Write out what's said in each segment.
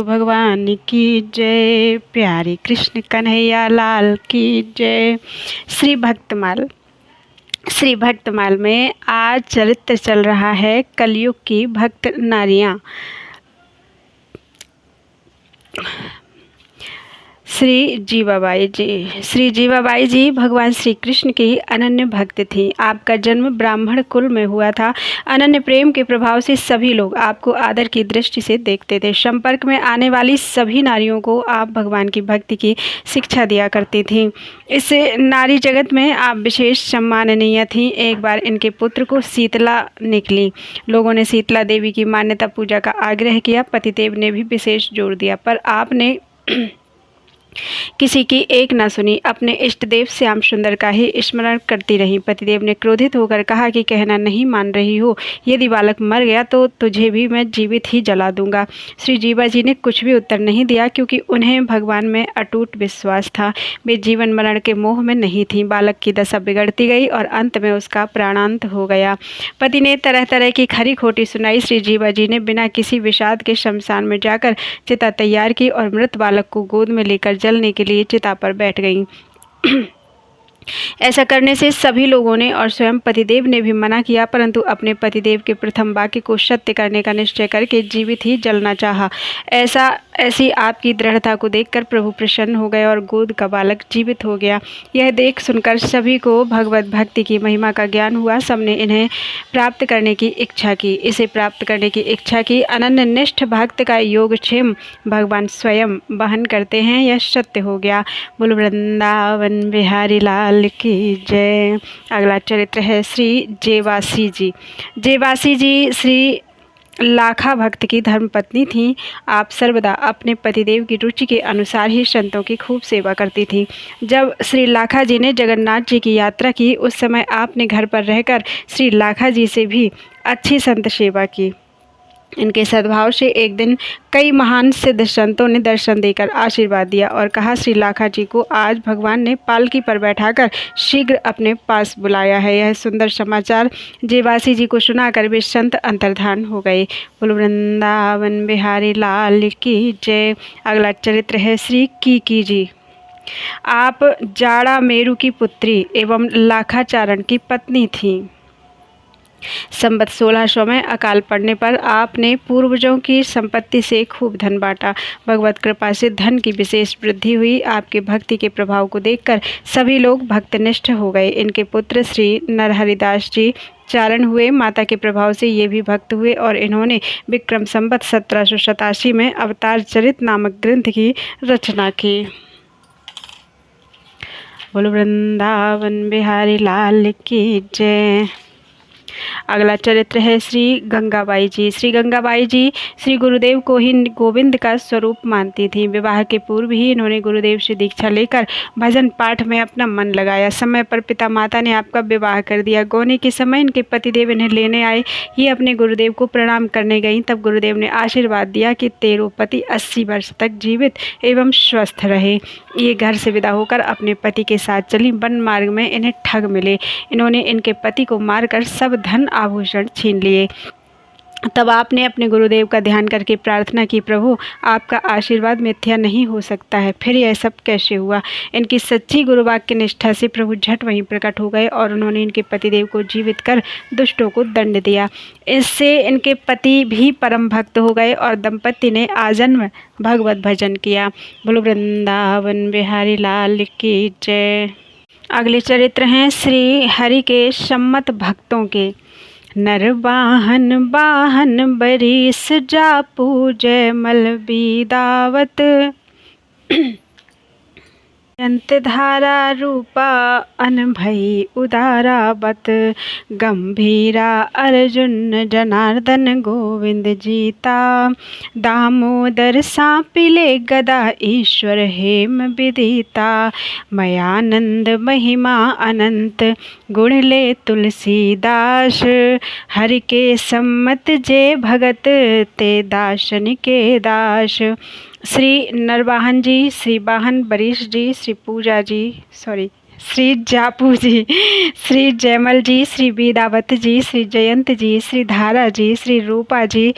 भगवान की जय। प्यारे कृष्ण कन्हैया लाल की जय। श्री भक्तमाल में आज चरित्र चल रहा है कलयुग की भक्त नारियां। श्री जीवाबाई जी भगवान श्री कृष्ण की अनन्य भक्त थीं। आपका जन्म ब्राह्मण कुल में हुआ था। अनन्य प्रेम के प्रभाव से सभी लोग आपको आदर की दृष्टि से देखते थे। संपर्क में आने वाली सभी नारियों को आप भगवान की भक्ति की शिक्षा दिया करती थीं। इस नारी जगत में आप विशेष सम्माननीय थीं। एक बार इनके पुत्र को शीतला निकली। लोगों ने शीतला देवी की मान्यता पूजा का आग्रह किया। पतिदेव ने भी विशेष जोर दिया, पर आपने किसी की एक न सुनी। अपने इष्ट देव श्याम सुंदर का ही स्मरण करती रही। पतिदेव ने क्रोधित होकर कहा कि कहना नहीं मान रही हो, यदि बालक मर गया तो तुझे भी मैं जीवित ही जला दूंगा। श्री जीवा जी ने कुछ भी उत्तर नहीं दिया, क्योंकि उन्हें भगवान में अटूट विश्वास था। वे जीवन मरण के मोह में नहीं थीं। बालक की दशा बिगड़ती गई और अंत में उसका प्राणांत हो गया। पति ने तरह तरह की खरी खोटी सुनाई। श्री जीवा जी ने बिना किसी विषाद के शमशान में जाकर चिता तैयार की और मृत बालक को गोद में लेकर जलने के लिए चिता पर बैठ गईं। ऐसा करने से सभी लोगों ने और स्वयं पतिदेव ने भी मना किया, परंतु अपने पतिदेव के प्रथम वाक्य को सत्य करने का निश्चय करके जीवित ही जलना चाहा। ऐसी आपकी दृढ़ता को देखकर प्रभु प्रसन्न हो गए और गोद का बालक जीवित हो गया। यह देख सुनकर सभी को भगवत भक्ति की महिमा का ज्ञान हुआ। सबने इन्हें प्राप्त करने की इच्छा की। इसे प्राप्त करने की इच्छा की अनन्य निष्ठ भक्त का योगक्षेम भगवान स्वयं वहन करते हैं। यह सत्य हो गया। बोल वृंदावन बिहारी लाल की जय। अगला चरित्र है श्री जेवासी जी। जेवासी जी श्री लाखा भक्त की धर्मपत्नी थीं। आप सर्वदा अपने पतिदेव की रुचि के अनुसार ही संतों की खूब सेवा करती थीं। जब श्री लाखा जी ने जगन्नाथ जी की यात्रा की, उस समय आपने घर पर रहकर श्री लाखा जी से भी अच्छी संत सेवा की। इनके सद्भाव से एक दिन कई महान सिद्ध संतों ने दर्शन देकर आशीर्वाद दिया और कहा, श्री लाखा जी को आज भगवान ने पालकी पर बैठाकर शीघ्र अपने पास बुलाया है। यह सुंदर समाचार जेवासी जी को सुनाकर वे संत अंतर्धान हो गए। बोल वृंदावन बिहारी लाल की जय। अगला चरित्र है श्री कीकी जी। आप जाड़ा मेरु की पुत्री एवं लाखाचारण की पत्नी थीं। संवत 1600 में अकाल पड़ने पर आपने पूर्वजों की संपत्ति से खूब धन बांटा। भगवत कृपा से धन की विशेष वृद्धि हुई। आपके भक्ति के प्रभाव को देखकर सभी लोग भक्तनिष्ठ हो गए। इनके पुत्र श्री नरहरिदास जी चारण हुए। माता के प्रभाव से ये भी भक्त हुए और इन्होंने विक्रम संवत 1787 में अवतार चरित नामक ग्रंथ की रचना की। बोल वृंदावन बिहारी लाल की जय। अगला चरित्र है श्री गंगाबाई जी। श्री गंगाबाई जी श्री गुरुदेव को ही गोविंद का स्वरूप मानती थीं। विवाह के पूर्व ही इन्होंने गुरुदेव से दीक्षा लेकर भजन पाठ में अपना मन लगाया। समय पर पिता माता ने आपका विवाह कर दिया। गौने के समय इनके पतिदेव इन्हें लेने आए। ये अपने गुरुदेव को प्रणाम करने गईं। तब गुरुदेव ने आशीर्वाद दिया कि तेरो पति 80 वर्ष तक जीवित एवं स्वस्थ रहे। ये घर से विदा होकर अपने पति के साथ चली। वन मार्ग में इन्हें ठग मिले। इन्होंने इनके पति को मारकर सब धन आभूषण छीन लिए। तब आपने अपने गुरुदेव का ध्यान करके प्रार्थना की, प्रभु आपका आशीर्वाद मिथ्या नहीं हो सकता है। फिर यह सब कैसे हुआ? इनकी सच्ची गुरुवाक्य निष्ठा से प्रभु झट वहीं प्रकट हो गए और उन्होंने इनके पतिदेव को जीवित कर दुष्टों को दंड दिया। इससे इनके पति भी परम भक्त हो गए और दंपति ने आजन्म भगवत भजन किया। बोलो वृंदावन बिहारी लाल की जय। अगले चरित्र हैं श्री हरि के सम्मत भक्तों के। नर वाहन वाहन बरिस जापू जयमल बीदावत अंत धारा रूपा अनभई उदारावत गंभीरा अर्जुन जनार्दन गोविंद जीता दामोदर सांपिले गदा ईश्वर हेम विदिता मयानंद महिमा अनंत गुण ले तुलसीदास हरि के सम्मत जे भगत ते दासन के दास। श्री नरवाहन जी, श्री वाहन बरीश जी, श्री जापू जी, श्री जयमल जी, श्री बीदावत जी, श्री जयंत जी, श्री धारा जी, श्री रूपा जी,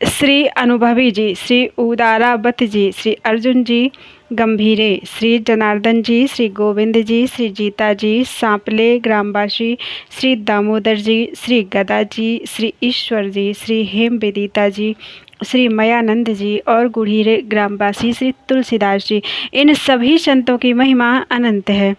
श्री अनुभवी जी, श्री उदारावत जी, श्री अर्जुन जी गंभीरे, श्री जनार्दन जी, श्री गोविंद जी, श्री जीता जी सांपले ग्रामवासी, श्री दामोदर जी, श्री गदा जी, श्री ईश्वर जी, श्री हेम वेदिता जी, श्री मयानंद जी और गुढ़ीरे ग्रामवासी श्री तुलसीदास जी। इन सभी संतों की महिमा अनंत है।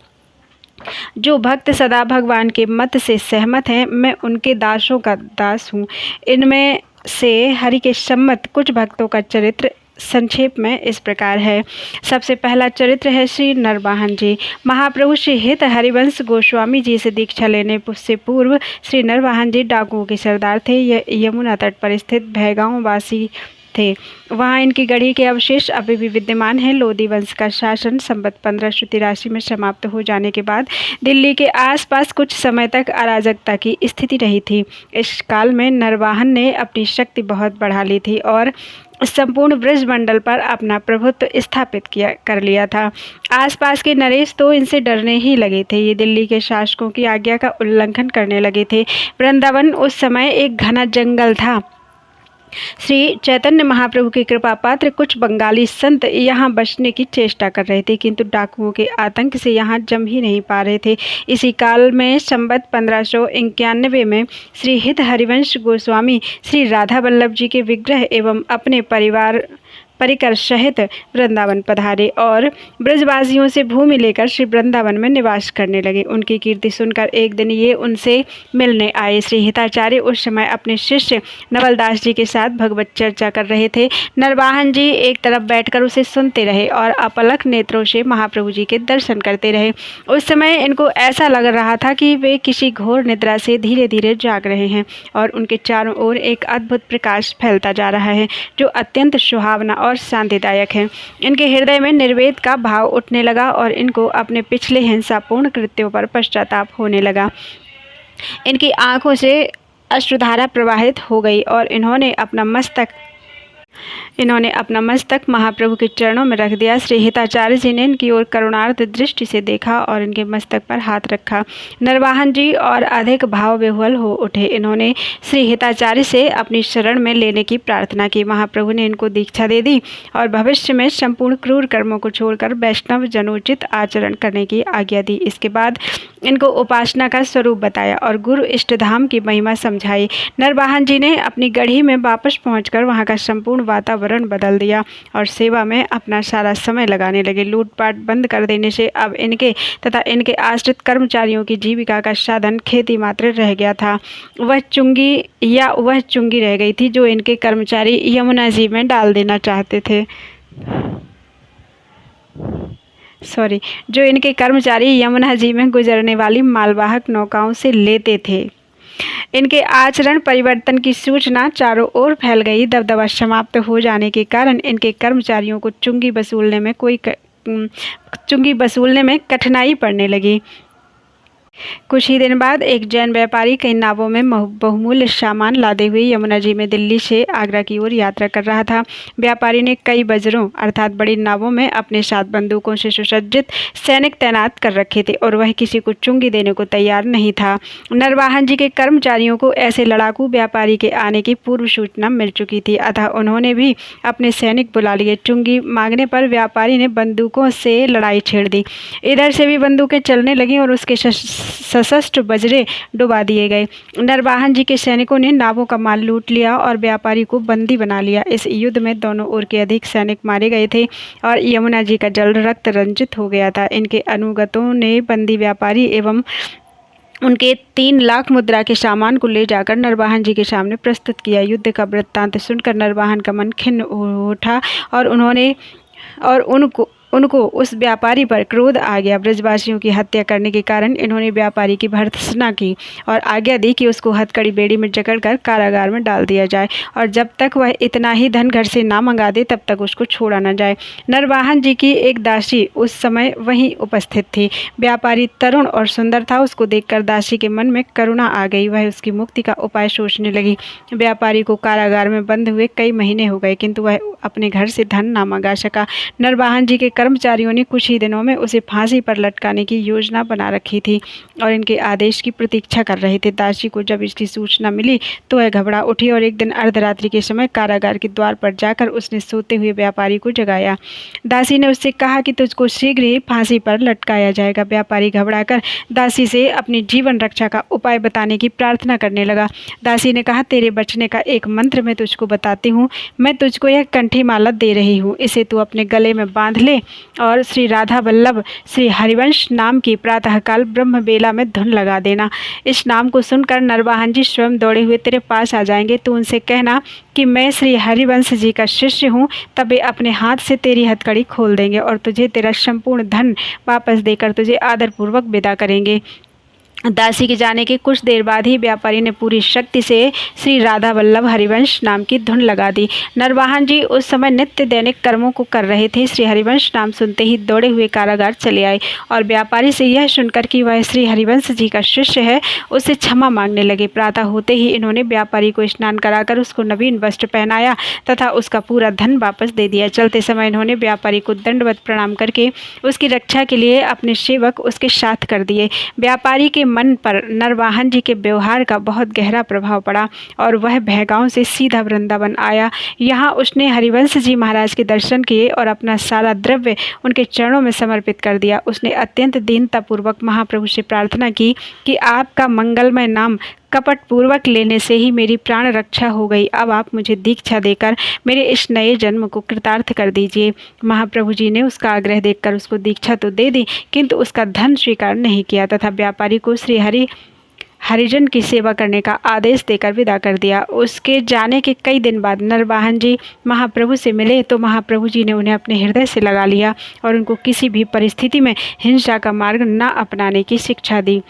जो भक्त सदा भगवान के मत से सहमत हैं, मैं उनके दासों का दास हूँ। इनमें से हरि के सम्मत कुछ भक्तों का चरित्र संक्षेप में इस प्रकार है। सबसे पहला चरित्र है श्री नरवाहन जी। महाप्रभु श्री हित हरिवंश गोस्वामी जी से दीक्षा लेने से पूर्व श्री नरवाहन जी डाकुओं के सरदार थे। ये यमुना तट पर स्थित भैगांव वासी थे। वहाँ इनकी गढ़ी के अवशेष अभी भी विद्यमान हैं। लोधी वंश का शासन संवत 1583 में समाप्त हो जाने के बाद दिल्ली के आसपास कुछ समय तक अराजकता की स्थिति रही थी। इस काल में नरवाहन ने अपनी शक्ति बहुत बढ़ा ली थी और संपूर्ण ब्रजमंडल पर अपना प्रभुत्व स्थापित कर लिया था। आसपास के नरेश तो इनसे डरने ही लगे थे। ये दिल्ली के शासकों की आज्ञा का उल्लंघन करने लगे थे। वृंदावन उस समय एक घना जंगल था। श्री चैतन्य महाप्रभु की कृपा पात्र कुछ बंगाली संत यहाँ बचने की चेष्टा कर रहे थे, किंतु डाकुओं के आतंक से यहाँ जम ही नहीं पा रहे थे। इसी काल में संवत 1591 में श्री हित हरिवंश गोस्वामी श्री राधा वल्लभ जी के विग्रह एवं अपने परिकर सहित वृंदावन पधारे और ब्रजवासियों से भूमि लेकर श्री वृंदावन में निवास करने लगे। उनकी कीर्ति सुनकर एक दिन ये उनसे मिलने आए। श्री हिताचार्य उस समय अपने शिष्य नवलदास जी के साथ भगवत चर्चा कर रहे थे। नरवाहन जी एक तरफ बैठकर उसे सुनते रहे और अपलक नेत्रों से महाप्रभु जी के दर्शन करते रहे। उस समय इनको ऐसा लग रहा था कि वे किसी घोर निद्रा से धीरे धीरे जाग रहे हैं और उनके चारों ओर एक अद्भुत प्रकाश फैलता जा रहा है जो अत्यंत सुहावना और शांतिदायक है। इनके हृदय में निर्वेद का भाव उठने लगा और इनको अपने पिछले हिंसापूर्ण कृत्यों पर पश्चाताप होने लगा। इनकी आंखों से अश्रुधारा प्रवाहित हो गई और इन्होंने अपना मस्तक महाप्रभु के चरणों में रख दिया। श्री हिताचार्य जी ने इनकी ओर करुणार्थ दृष्टि से देखा और इनके मस्तक पर हाथ रखा। नरवाहन जी और अधिक भाव विह्वल हो उठे। इन्होंने श्री हिताचार्य से अपनी शरण में लेने की प्रार्थना की। महाप्रभु ने इनको दीक्षा दे दी और भविष्य में संपूर्ण क्रूर कर्मों को छोड़कर वैष्णव जनोचित आचरण करने की आज्ञा दी। इसके बाद इनको उपासना का स्वरूप बताया और गुरु इष्टधाम की महिमा समझाई। नरवाहन जी ने अपनी गढ़ी में वापस पहुंचकर वहां का संपूर्ण वातावरण बदल दिया और सेवा में अपना सारा समय लगाने लगे। लूटपाट बंद कर देने से अब इनके तथा इनके आश्रित कर्मचारियों की जीविका का साधन खेती मात्र रह गया था। वह चुंगी रह गई थी जो इनके कर्मचारी यमुना जी में डाल देना चाहते थे। जो इनके कर्मचारी यमुना जी में गुजरने वाली मालवाहक नौकाओं से लेते थे। इनके आचरण परिवर्तन की सूचना चारों ओर फैल गई। दबदबा समाप्त हो जाने के कारण इनके कर्मचारियों को चुंगी वसूलने में कठिनाई पड़ने लगी। कुछ ही दिन बाद एक जैन व्यापारी कई नावों में बहुमूल्य सामान लादे हुए यमुना जी में दिल्ली से आगरा की ओर यात्रा कर रहा था। व्यापारी ने कई बजरों अर्थात बड़ी नावों में अपने साथ बंदूकों से सुसज्जित सैनिक तैनात कर रखे थे और वह किसी को चुंगी देने को तैयार नहीं था। नरवाहन जी के कर्मचारियों को ऐसे लड़ाकू व्यापारी के आने की पूर्व सूचना मिल चुकी थी, अतः उन्होंने भी अपने सैनिक बुला लिए। चुंगी मांगने पर व्यापारी ने बंदूकों से लड़ाई छेड़ दी। इधर से भी बंदूकें चलने लगीं और उसके सशस्त्र बजरे डुबा दिए गए। नरवाहन जी के सैनिकों ने नावों का माल लूट लिया और व्यापारी को बंदी बना लिया। इस युद्ध में दोनों ओर के अधिक सैनिक मारे गए थे और यमुना जी का जल रक्त रंजित हो गया था। इनके अनुगतों ने बंदी व्यापारी एवं उनके 3 लाख मुद्रा के सामान को ले जाकर नरवाहन जी के सामने प्रस्तुत किया। युद्ध का वृत्तांत सुनकर नरवाहन का मन खिन्न उठा और उनको उस व्यापारी पर क्रोध आ गया। ब्रजवासियों की हत्या करने के कारण इन्होंने व्यापारी की भर्त्सना की और आज्ञा दी कि उसको हथकड़ी बेड़ी में जकड़कर कारागार में डाल दिया जाए और जब तक वह इतना ही धन घर से ना मंगा दे तब तक उसको छोड़ा न जाए। नरवाहन जी की एक दासी उस समय वहीं उपस्थित थी। व्यापारी तरुण और सुंदर था। उसको देखकर दासी के मन में करुणा आ गई। वह उसकी मुक्ति का उपाय सोचने लगी। व्यापारी को कारागार में बंद हुए कई महीने हो गए, किंतु वह अपने घर से धन ना मंगा सका। नरवाहन जी के कर्मचारियों ने कुछ ही दिनों में उसे फांसी पर लटकाने की योजना बना रखी थी और इनके आदेश की प्रतीक्षा कर रहे थे। दासी को जब इसकी सूचना मिली तो वह घबरा उठी और एक दिन अर्धरात्रि के समय कारागार के द्वार पर जाकर उसने सोते हुए व्यापारी को जगाया। दासी ने उससे कहा कि तुझको शीघ्र ही फांसी पर लटकाया जाएगा। व्यापारी घबराकर दासी से अपनी जीवन रक्षा का उपाय बताने की प्रार्थना करने लगा। दासी ने कहा, तेरे बचने का एक मंत्र मैं तुझको बताती हूँ। मैं तुझको यह कंठी माला दे रही हूँ, इसे तू अपने गले में बांध ले और श्री राधा वल्लभ श्री हरिवंश नाम की प्रातःकाल ब्रह्म बेला में धुन लगा देना। इस नाम को सुनकर नरवाहन जी स्वयं दौड़े हुए तेरे पास आ जाएंगे। तू उनसे कहना कि मैं श्री हरिवंश जी का शिष्य हूँ, तब वे अपने हाथ से तेरी हथकड़ी खोल देंगे और तुझे तेरा संपूर्ण धन वापस देकर तुझे आदरपूर्वक विदा करेंगे। दासी के जाने के कुछ देर बाद ही व्यापारी ने पूरी शक्ति से श्री राधा वल्लभ हरिवंश नाम की धुन लगा दी। नरवाहन जी उस समय नित्य दैनिक कर्मों को कर रहे थे। श्री हरिवंश नाम सुनते ही दौड़े हुए कारागार चले आए और व्यापारी से यह सुनकर कि वह श्री हरिवंश जी का शिष्य है, उससे क्षमा मांगने लगे। प्रातः होते ही इन्होंने व्यापारी को स्नान कराकर उसको नवीन वस्त्र पहनाया तथा उसका पूरा धन वापस दे दिया। चलते समय इन्होंने व्यापारी को दंडवत प्रणाम करके उसकी रक्षा के लिए अपने सेवक उसके साथ कर दिए। व्यापारी के मन पर नरवाहन जी के व्यवहार का बहुत गहरा प्रभाव पड़ा और वह भयगांव से सीधा वृंदावन आया। यहाँ उसने हरिवंश जी महाराज के दर्शन किए और अपना सारा द्रव्य उनके चरणों में समर्पित कर दिया। उसने अत्यंत दीनतापूर्वक महाप्रभु से प्रार्थना की कि आपका मंगलमय नाम कपट पूर्वक लेने से ही मेरी प्राण रक्षा हो गई। अब आप मुझे दीक्षा देकर मेरे इस नए जन्म को कृतार्थ कर दीजिए। महाप्रभु जी ने उसका आग्रह देखकर उसको दीक्षा तो दे दी, किंतु उसका धन स्वीकार नहीं किया तथा व्यापारी को श्री हरिजन की सेवा करने का आदेश देकर विदा कर दिया। उसके जाने के कई दिन बाद नरवाहन जी महाप्रभु से मिले तो महाप्रभु जी ने उन्हें अपने हृदय से लगा लिया और उनको किसी भी परिस्थिति में हिंसा का मार्ग न अपनाने की शिक्षा दी।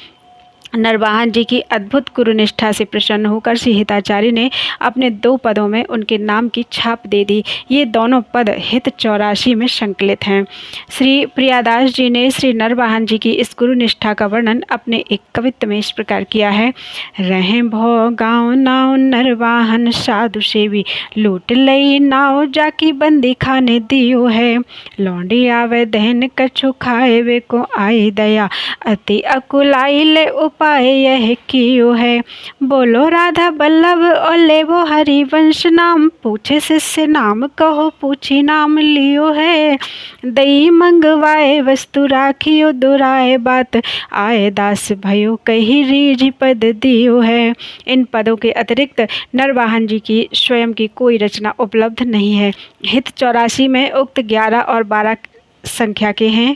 नरवाहन जी की अद्भुत गुरुनिष्ठा से प्रसन्न होकर श्री हिताचार्य ने अपने 2 पदों में उनके नाम की छाप दे दी। ये दोनों पद हित 84 में संकलित हैं। श्री प्रियादास जी ने श्री नरवाहन जी की इस गुरुनिष्ठा का वर्णन अपने एक कवित्त में इस प्रकार किया है। रहें भौ गाँव नाव नरवाहन साधु सेवी, लूट लई नाव जाकी बंदी खाने दियो है। लौंडी आवे दहन कछु खाए वे को आई दया, अति अकुलाई ले उपाय यह कियो है। बोलो राधा वल्लभ और लेवो हरिवंश नाम, पूछे शिष्य नाम कहो पूछी नाम लियो है। दई मंगवाए वस्तु राखियो दुराए बात, आए दास भयो कही रीझ पद दियो है। इन पदों के अतिरिक्त नरवाहन जी की स्वयं की कोई रचना उपलब्ध नहीं है। हित 84 में उक्त 11 और 12 संख्या के हैं,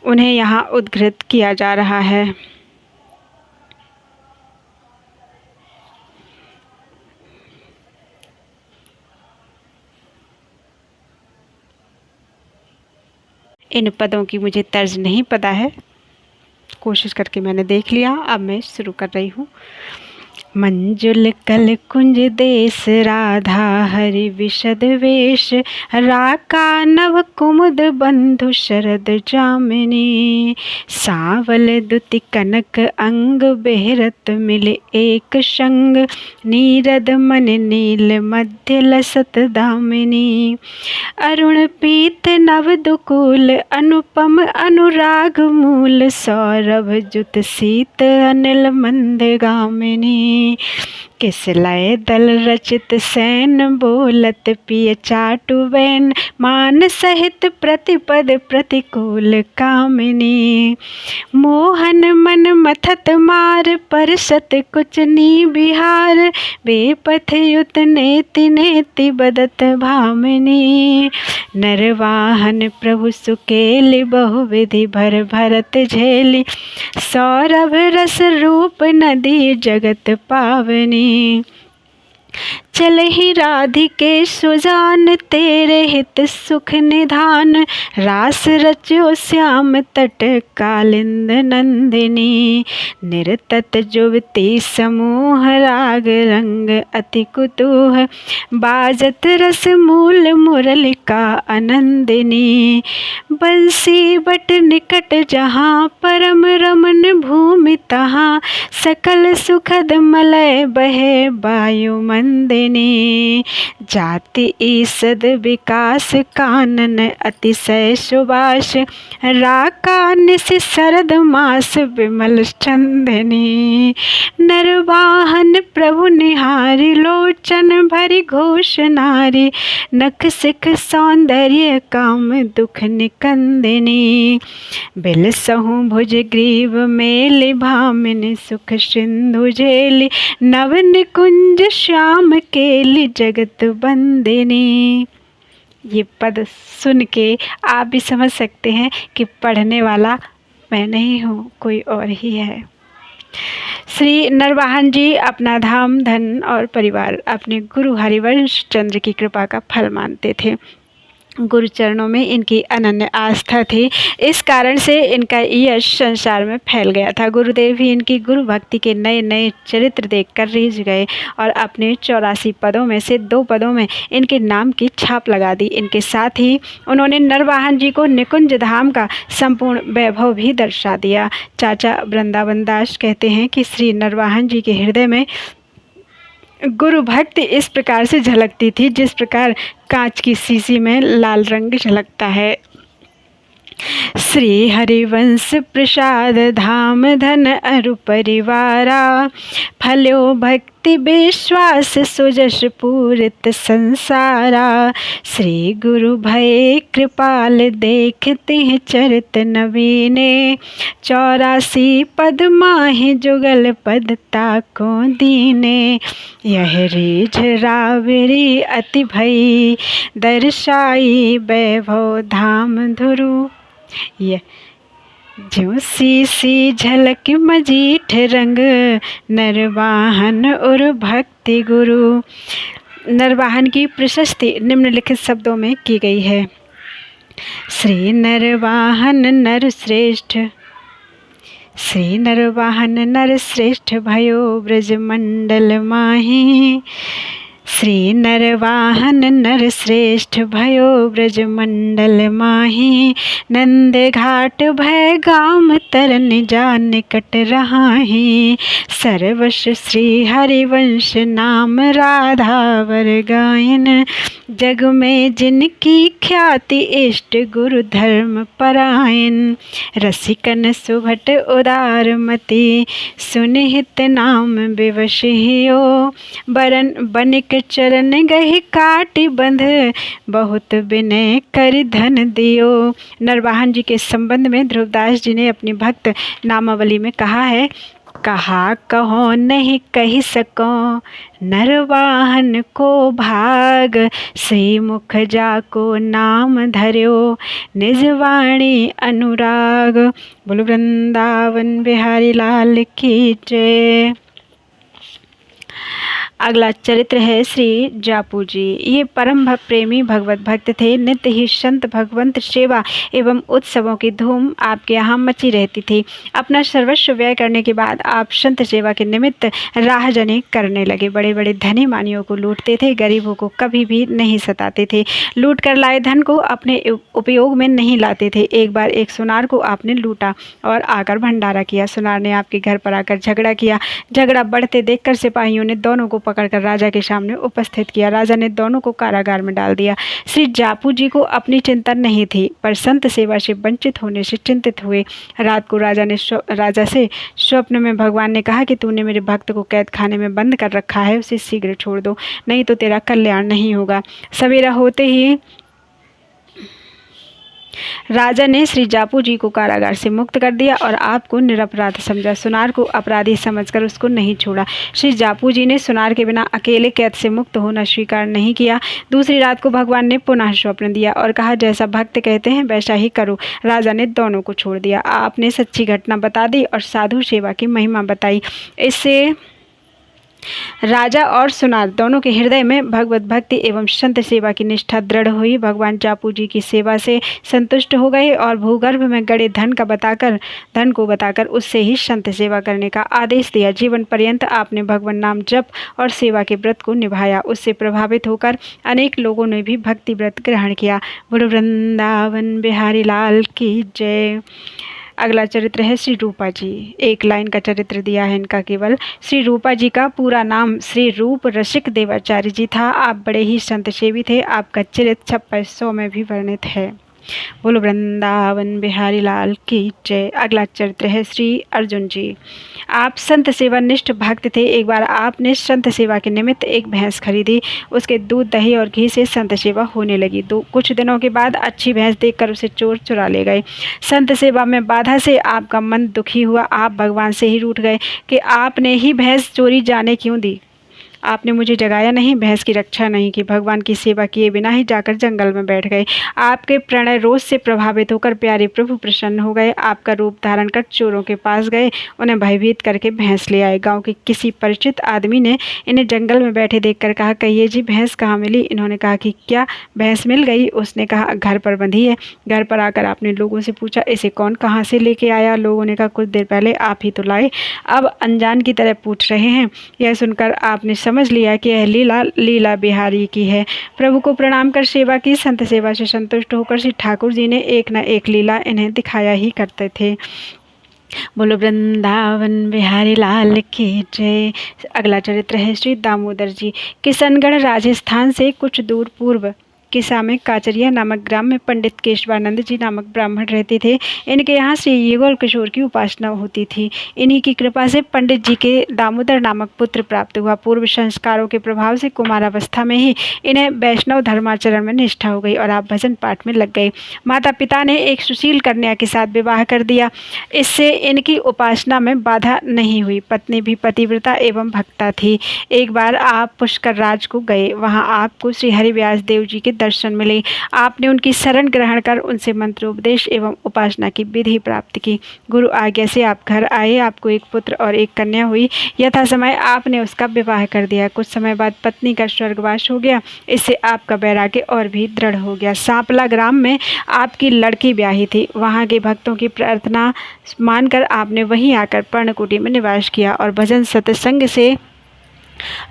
उन्हें यहाँ उद्धृत किया जा रहा है। इन पदों की मुझे तर्ज नहीं पता है, कोशिश करके मैंने देख लिया। अब मैं शुरू कर रही हूँ। मंजुल कल कुंज देश राधा हरि विशद वेश, राका नव कुमुद बंधु शरद जामिनी। सावल दुति कनक अंग बेहरत मिले एक संग, नीरद मन नील मध्य लसत दामिनी। अरुण पीत नव दुकूल अनुपम अनुराग मूल, सौरभ जुत सीत अनिल मंद गामिनी। किस लय दल रचित सैन, बोलत पिय चाटु वैन, मान सहित प्रतिपद प्रतिकूल कामिनी। मोहन मन मथत मार, परसत कुचनी बिहार, बेपथ युत नेति नेति बदत भामिनी। नरवाहन प्रभु सुकेली, बहुविधि भर भरत झेली, सौरभ रस रूप नदी जगत पावनी। चल ही राधिके सुजान, तेरे हित सुख निधान, रास रचो श्याम तट कालिंद नंदिनी। निरतत जुवती समूह, राग रंग अति कुतूह, बाजत रस मूल मुरलिका आनंदिनी। बंसी बट निकट जहाँ, परम रमन भूमि तहाँ, सकल सुखद मलय बहे वायु मन नंदिनी। जाति ईसद विकास कानन अतिशय सुबास, राका निश शरद मास विमल चंदनी। नरवाहन प्रभु निहारी, लोचन भरी घोष नारी, नख सिख सौंदर्य काम दुख निकंदिनी। बिलसहु भुज ग्रीव मेलि, भामिनी सुख सिंधु झेली, नव निकुंज श्याम केली जगत बंदिनी। ये पद सुन के आप भी समझ सकते हैं कि पढ़ने वाला मैं नहीं हूँ, कोई और ही है। श्री नरवाहन जी अपना धाम, धन और परिवार अपने गुरु हरिवंश चंद्र की कृपा का फल मानते थे। गुरु चरणों में इनकी अनन्य आस्था थी, इस कारण से इनका यश संसार में फैल गया था। गुरुदेव भी इनकी गुरु भक्ति के नए नए चरित्र देखकर रीझ गए और अपने 84 पदों में से 2 पदों में इनके नाम की छाप लगा दी। इनके साथ ही उन्होंने नरवाहन जी को निकुंज धाम का संपूर्ण वैभव भी दर्शा दिया। चाचा वृंदावन दास कहते हैं कि श्री नरवाहन जी के हृदय में गुरु भक्ति इस प्रकार से झलकती थी जिस प्रकार कांच की शीशी में लाल रंग झलकता है। श्री हरिवंश प्रसाद धाम धन अरु परिवारा, फल्यो भक्ति विश्वास सुजस पूरित संसारा। श्री गुरु भय कृपाल देखते हैं चरित नवीने, 84 पद माहि जुगल पद ताको दीने। यह रीझ रावरी अति भई, दर्शाई वैभव धाम धुरु। यह ज्यों सी झलक मजीठ रंग, नरवाहन और भक्ति गुरु। नरवाहन की प्रशस्ति निम्नलिखित शब्दों में की गई है। श्री नरवाहन नर श्रेष्ठ, श्री नरवाहन नर श्रेष्ठ भयो ब्रज मंडल माही। श्री नरवाहन नर श्रेष्ठ भयो ब्रज मंडल माही, नंद घाट भय गाम तरन जा निकट रहाहि। सर्वश श्री हरिवंश नाम राधावर गायन, जग में जिनकी ख्याति इष्ट गुरु धर्म परायण। रसिकन सुभट उदारमति, सुनिहित नाम विवश हियो। बरन बनिक चरण गहि काटि बंध, बहुत विनय कर धन दियो। नरवाहन जी के संबंध में ध्रुवदास जी ने अपनी भक्त नामावली में कहा है, कहा कहो नहीं कही सको, नरवाहन को भाग। श्री मुख जाको नाम धर्यो, निजवाणी अनुराग। बोलो वृंदावन बिहारी लाल की जय। अगला चरित्र है श्री जापू जी। ये परम प्रेमी भगवत भक्त थे। नित्य ही संत भगवंत सेवा एवं उत्सवों की धूम आपके यहाँ मची रहती थी। अपना सर्वस्व व्यय करने के बाद आप संत सेवा के निमित्त राहजनी करने लगे। बड़े बड़े धनी मानियों को लूटते थे, गरीबों को कभी भी नहीं सताते थे। लूट कर लाए धन को अपने उपयोग में नहीं लाते थे। एक बार एक सुनार को आपने लूटा और आकर भंडारा किया। सुनार ने आपके घर पर आकर झगड़ा किया। झगड़ा बढ़ते देखकर सिपाहियों ने दोनों को पकड़कर राजा के सामने उपस्थित किया। राजा ने दोनों को कारागार में डाल दिया। श्री जापू जी को अपनी चिंता नहीं थी, पर संत सेवा से वंचित होने से चिंतित हुए। रात को राजा से स्वप्न में भगवान ने कहा कि तूने मेरे भक्त को कैद खाने में बंद कर रखा है, उसे शीघ्र छोड़ दो, नहीं तो तेरा कल्याण नहीं होगा। सवेरा होते ही राजा ने श्री जापू जी को कारागार से मुक्त कर दिया और आपको निरपराध समझा। सुनार को अपराधी समझकर उसको नहीं छोड़ा। श्री जापू जी ने सुनार के बिना अकेले कैद से मुक्त होना स्वीकार नहीं किया। दूसरी रात को भगवान ने पुनः स्वप्न दिया और कहा, जैसा भक्त कहते हैं वैसा ही करो। राजा ने दोनों को छोड़ दिया। आपने सच्ची घटना बता दी और साधु सेवा की महिमा बताई। इससे राजा और सुनार दोनों के हृदय में भगवत भक्ति एवं संत सेवा की निष्ठा दृढ़ हुई। भगवान जापू जी की सेवा से संतुष्ट हो गए और भूगर्भ में गड़े धन को बताकर उससे ही संत सेवा करने का आदेश दिया। जीवन पर्यंत आपने भगवान नाम जप और सेवा के व्रत को निभाया। उससे प्रभावित होकर अनेक लोगों ने भी भक्ति व्रत ग्रहण किया। बोलो वृंदावन बिहारी लाल की जय। अगला चरित्र है श्री रूपा जी। एक लाइन का चरित्र दिया है इनका केवल। श्री रूपा जी का पूरा नाम श्री रूप रसिक देवाचार्य जी था। आप बड़े ही संत सेवी थे। आपका चरित्र 2600 में भी वर्णित है। बोलो वृंदावन बिहारी लाल की जय। अगला चरित्र है श्री अर्जुन जी। आप संत सेवा निष्ठ भक्त थे। एक बार आपने संत सेवा के निमित्त एक भैंस खरीदी। उसके दूध दही और घी से संत सेवा होने लगी। कुछ दिनों के बाद अच्छी भैंस देखकर उसे चोर चुरा ले गए। संत सेवा में बाधा से आपका मन दुखी हुआ। आप भगवान से ही रूठ गए कि आपने ही भैंस चोरी जाने क्यों दी। आपने मुझे जगाया नहीं, भैंस की रक्षा नहीं की, भगवान की सेवा किए बिना ही जाकर जंगल में बैठ गए। आपके प्रणय रोष से प्रभावित होकर प्यारे प्रभु प्रसन्न हो गए। आपका रूप धारण कर चोरों के पास गए, उन्हें भयभीत करके भैंस ले आए। गांव के किसी परिचित आदमी ने इन्हें जंगल में बैठे देखकर कहा, कहिए जी भैंस कहाँ मिली। इन्होंने कहा कि क्या भैंस मिल गई। उसने कहा घर पर बंधी है। घर पर आकर आपने लोगों से पूछा, इसे कौन कहाँ से लेके आया। लोगों ने कहा कुछ देर पहले आप ही तो लाए। अब अनजान की तरह पूछ रहे हैं। यह सुनकर आपने समझ लिया कि यह लीला लीला बिहारी की है। प्रभु को प्रणाम कर सेवा की। संत सेवा से संतुष्ट होकर श्री ठाकुर जी ने एक न एक लीला इन्हें दिखाया ही करते थे। बोलो वृंदावन बिहारी लाल की जय। अगला चरित्र है श्री दामोदर जी। किशनगढ़ राजस्थान से कुछ दूर पूर्व किसा में काचरिया नामक ग्राम में पंडित केशवानंद जी नामक ब्राह्मण रहते थे। इनके यहाँ श्री युगल किशोर की उपासना होती थी। इन्हीं की कृपा से पंडित जी के दामोदर नामक पुत्र प्राप्त हुआ। पूर्व संस्कारों के प्रभाव से कुमारावस्था में ही इन्हें वैष्णव धर्माचरण में निष्ठा हो गई और आप भजन पाठ में लग गए। माता पिता ने एक सुशील कन्या के साथ विवाह कर दिया। इससे इनकी उपासना में बाधा नहीं हुई। पत्नी भी पतिव्रता एवं भक्ता थी। एक बार आप पुष्कर राज को गए। वहाँ आपको श्री हरिव्यास देव जी के दर्शन मिले। आपने उनकी शरण ग्रहण कर उनसे मंत्रोपदेश एवं उपासना की विधि प्राप्त की। गुरु आज्ञा से आप घर आए। आपको एक पुत्र और एक कन्या हुई। यथा समय आपने उसका विवाह कर दिया। कुछ समय बाद पत्नी का स्वर्गवास हो गया। इससे आपका वैराग्य और भी दृढ़ हो गया। सांपला ग्राम में आपकी लड़की ब्याही थी। वहाँ के भक्तों की प्रार्थना मानकर आपने वहीं आकर पर्णकुटी में निवास किया और भजन सत्संग से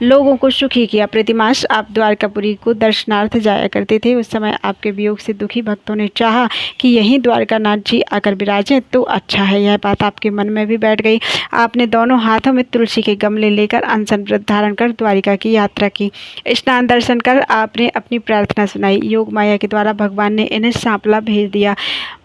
लोगों को सुखी किया। प्रतिमास आप द्वारकापुरी को दर्शनार्थ जाया करते थे। उस समय आपके वियोग से दुखी भक्तों ने चाहा कि यहीं द्वारकानाथ जी आकर विराजें तो अच्छा है। यह बात आपके मन में भी बैठ गई। आपने दोनों हाथों में तुलसी के गमले लेकर अनशन व्रत धारण कर द्वारिका की यात्रा की। स्नान दर्शन कर आपने अपनी प्रार्थना सुनाई। योग माया के द्वारा भगवान ने इन्हें सांपला भेज दिया।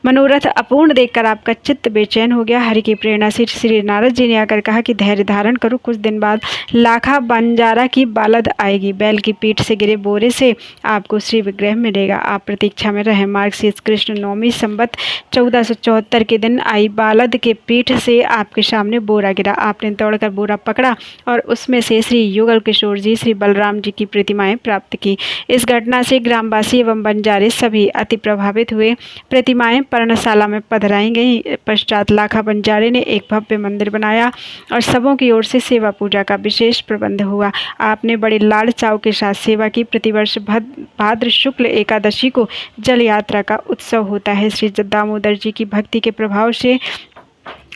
मनोरथ अपूर्ण देखकर आपका चित्त बेचैन हो गया। हरि की प्रेरणा से श्री नारद जी ने आकर कहा कि धैर्य धारण करो। कुछ दिन बाद लाखा बंजारा की बालद आएगी। बैल की पीठ से गिरे बोरे से आपको श्री विग्रह मिलेगा। आप प्रतीक्षा में रहे। मार्गशीर्ष कृष्ण नवमी संवत 1474 के दिन आई बालद के पीठ से आपके सामने बोरा गिरा। आपने दौड़कर बोरा पकड़ा और उसमें से श्री युगल किशोर जी श्री बलराम जी की प्रतिमाएं प्राप्त की। इस घटना से ग्रामवासी एवं बंजारे सभी अति प्रभावित हुए। प्रतिमाएं पर्णशाला में पधराई गई। पश्चात लाखा बंजारे ने एक भव्य मंदिर बनाया और सबों की ओर से सेवा पूजा का विशेष प्रबंध हुआ। आपने बड़े लाड़ चाव के साथ सेवा की। प्रतिवर्ष भाद्र शुक्ल एकादशी को जल यात्रा का उत्सव होता है। श्री दामोदर जी की भक्ति के प्रभाव से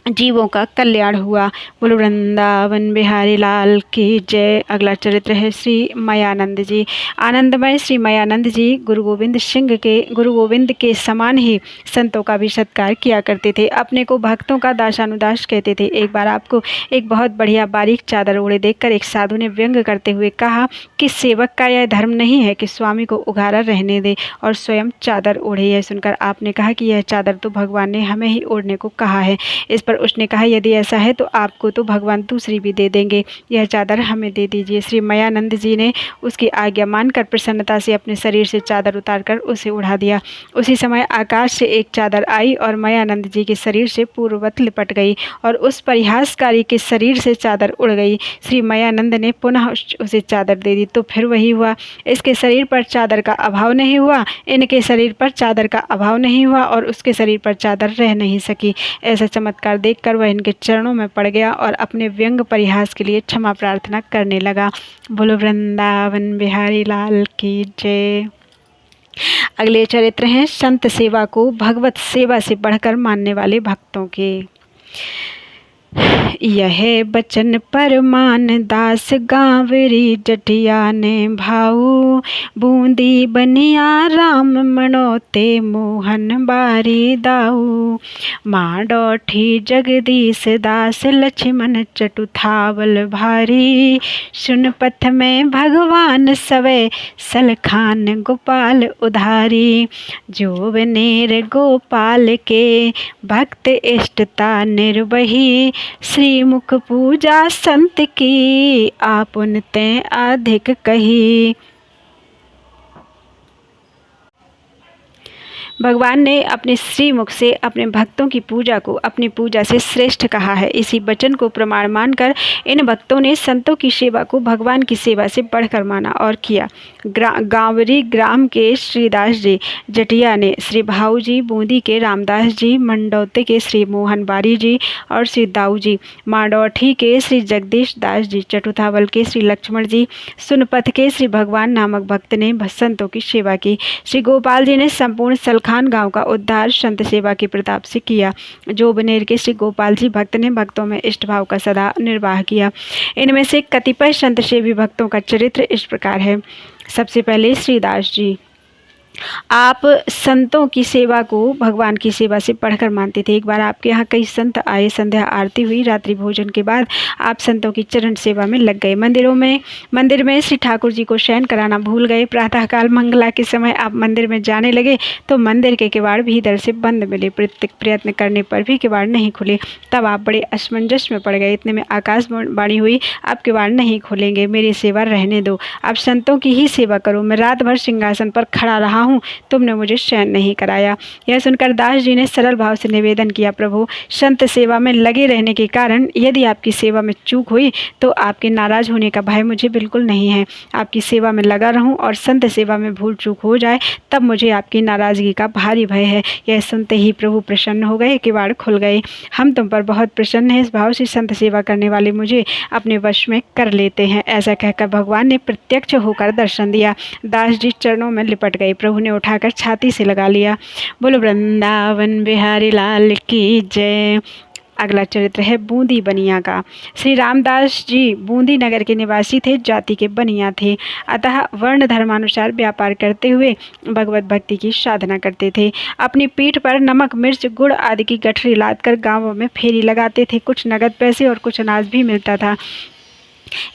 जीवों का कल्याण हुआ। बोलो वृंदावन बिहारी लाल की जय। अगला चरित्र है श्री मयानंद जी। आनंदमय श्री मयानंद जी गुरु गोविंद के समान ही संतों का भी सत्कार किया करते थे। अपने को भक्तों का दासानुदास कहते थे। एक बार आपको एक बहुत बढ़िया बारीक चादर ओढ़े देखकर एक साधु ने व्यंग करते हुए कहा कि सेवक का यह धर्म नहीं है कि स्वामी को उघारा रहने दे और स्वयं चादर ओढ़े। यह सुनकर आपने कहा कि यह चादर तो भगवान ने हमें ही ओढ़ने को कहा है। इस पर उसने कहा, यदि ऐसा है तो आपको तो भगवान दूसरी भी दे देंगे। यह चादर हमें दे दीजिए। श्री मयानंद जी ने उसकी आज्ञा मानकर प्रसन्नता से अपने शरीर से चादर उतारकर उसे उड़ा दिया। उसी समय आकाश से एक चादर आई और मयानंद जी के शरीर से पूर्ववत लिपट गई और उस परिहासकारी के शरीर से चादर उड़ गई। श्री मयानंद ने पुनः उसे चादर दे दी तो फिर वही हुआ। इसके शरीर पर चादर का अभाव नहीं हुआ, इनके शरीर पर चादर का अभाव नहीं हुआ और उसके शरीर पर चादर रह नहीं सकी। ऐसा चमत्कार देखकर वह इनके चरणों में पड़ गया और अपने व्यंग परिहास के लिए क्षमा प्रार्थना करने लगा। बोलो वृंदावन बिहारी लाल की जय। अगले चरित्र हैं संत सेवा को भगवत सेवा से बढ़कर मानने वाले भक्तों के। यह बचन परमान दास गांवरी जटिया ने भाऊ। बूंदी बनिया राम मनोते मोहन बारी दाऊ। माँ डोठी जगदीश दास लक्ष्मण चटुथावल भारी। सुन पथ में भगवान सवे सलखान गोपाल उधारी। जो बनेर गोपाल के भक्त इष्टता निर्वही। श्रीमुख पूजा संत की आपुन ते अधिक कही। भगवान ने अपने श्रीमुख से अपने भक्तों की पूजा को अपनी पूजा से श्रेष्ठ कहा है। इसी वचन को प्रमाण मानकर इन भक्तों ने संतों की सेवा को भगवान की सेवा से बढ़कर माना और किया। गांवरी ग्राम के श्रीदास जी जटिया ने श्री भाऊ जी, बूंदी के रामदास जी, मंडौते के श्री मोहन बारी जी और श्री दाऊ जी, माडौठी के श्री जगदीश दास जी, चटुथावल के श्री लक्ष्मण जी, सुनपथ के श्री भगवान नामक भक्त ने संतों की सेवा की। श्री गोपाल जी ने संपूर्ण खान गांव का उद्धार संत सेवा के प्रताप से किया। जो बनेर के श्री गोपाल जी भक्त ने भक्तों में इष्ट भाव का सदा निर्वाह किया। इनमें से कतिपय संत सेवी भक्तों का चरित्र इस प्रकार है। सबसे पहले श्रीदास जी, आप संतों की सेवा को भगवान की सेवा से पढ़कर मानते थे। एक बार आपके यहाँ कई संत आए, संध्या आरती हुई, रात्रि भोजन के बाद आप संतों की चरण सेवा में लग गए। मंदिर में श्री ठाकुर जी को शयन कराना भूल गए। प्रातःकाल मंगला के समय आप मंदिर में जाने लगे तो मंदिर के किवाड़ भीतर से बंद मिले। प्रयत्न करने पर भी किवाड़ नहीं खुले। तब आप बड़े असमंजस में पड़ गए। इतने में आकाशवाणी हुई, आप किवाड़ नहीं खोलेंगे, मेरी सेवा रहने दो, आप संतों की ही सेवा करो। मैं रात भर सिंहासन पर खड़ा रहा हूँ, तुमने मुझे शयन नहीं कराया। यह सुनकर दास जी ने सरल भाव से निवेदन किया, प्रभु संत सेवा में लगे रहने के कारण यदि आपकी सेवा में चूक हुई तो आपके नाराज होने का भय मुझे बिल्कुल नहीं है। आपकी सेवा में लगा रहूं और संत सेवा में भूल चूक हो जाए तब मुझे आपकी नाराजगी का भारी भय है। यह सुनते ही प्रभु प्रसन्न हो गए, किवाड़ खुल गए। हम तुम पर बहुत प्रसन्न हैं, इस भाव से संत सेवा करने वाले मुझे अपने वश में कर लेते हैं। ऐसा कहकर भगवान ने प्रत्यक्ष होकर दर्शन दिया। दास जी चरणों में लिपट गए। प्रभु ने उठाकर छाती से लगा लिया। बोलो वृंदावन बिहारी लाल की जय। अगला चरित्र है बूंदी बनिया का। श्री रामदास जी बूंदी नगर के निवासी थे, जाति के बनिया थे, अतः वर्ण धर्मानुसार व्यापार करते हुए भगवत भक्ति की साधना करते थे। अपनी पीठ पर नमक, मिर्च, गुड़ आदि की गठरी लादकर गांवों में फेरी लगाते थे। कुछ नगद पैसे और कुछ अनाज भी मिलता था।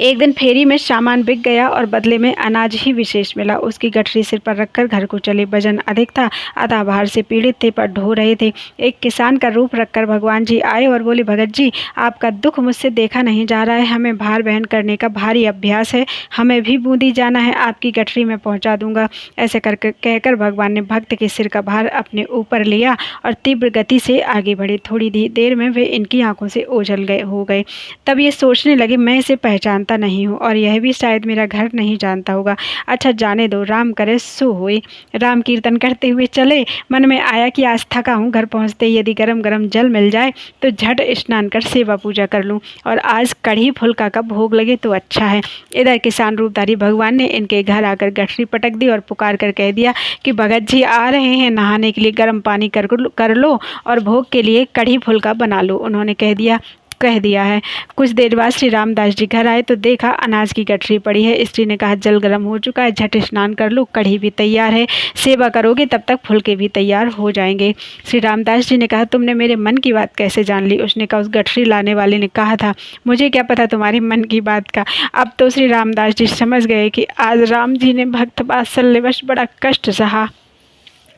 एक दिन फेरी में सामान बिक गया और बदले में अनाज ही विशेष मिला। उसकी गठरी सिर पर रखकर घर को चले। वजन अधिक था, अतः बाहर से पीड़ित थे पर ढो रहे थे। एक किसान का रूप रखकर भगवान जी आए और बोले, भगत जी आपका दुख मुझसे देखा नहीं जा रहा है, हमें भार वहन करने का भारी अभ्यास है, हमें भी बूंदी जाना है, आपकी गठरी में पहुँचा दूंगा। ऐसे करके कहकर भगवान ने भक्त के सिर का भार अपने ऊपर लिया और तीव्र गति से आगे बढ़े। थोड़ी देर में वे इनकी आंखों से ओझल हो गए। तब ये सोचने लगे, मैं इसे जानता नहीं हूँ और यह भी शायद मेरा घर नहीं जानता होगा। अच्छा जाने दो, राम करे सो होए। राम कीर्तन करते हुए चले। मन में आया कि आज थका हूँ, घर पहुँचते यदि गरम गरम जल मिल जाए तो झट स्नान कर सेवा पूजा कर लूँ और आज कढ़ी फुल्का का भोग लगे तो अच्छा है। इधर किसान रूपधारी भगवान ने इनके घर आकर गठरी पटक दी और पुकार कर कह दिया कि भगत जी आ रहे हैं, नहाने के लिए गर्म पानी कर लो और भोग के लिए कढ़ी फुल्का बना लो। उन्होंने कह दिया है। कुछ देर बाद श्री रामदास जी घर आए तो देखा अनाज की गठरी पड़ी है। स्त्री ने कहा, जल गर्म हो चुका है, झट स्नान कर लो, कढ़ी भी तैयार है, सेवा करोगे तब तक फुलके भी तैयार हो जाएंगे। श्री रामदास जी ने कहा, तुमने मेरे मन की बात कैसे जान ली? उसने कहा, उस गठरी लाने वाले ने कहा था, मुझे क्या पता तुम्हारे मन की बात का। अब तो श्री रामदास जी समझ गए कि आज राम जी ने भक्त वात्सल्यवश बड़ा कष्ट सहा।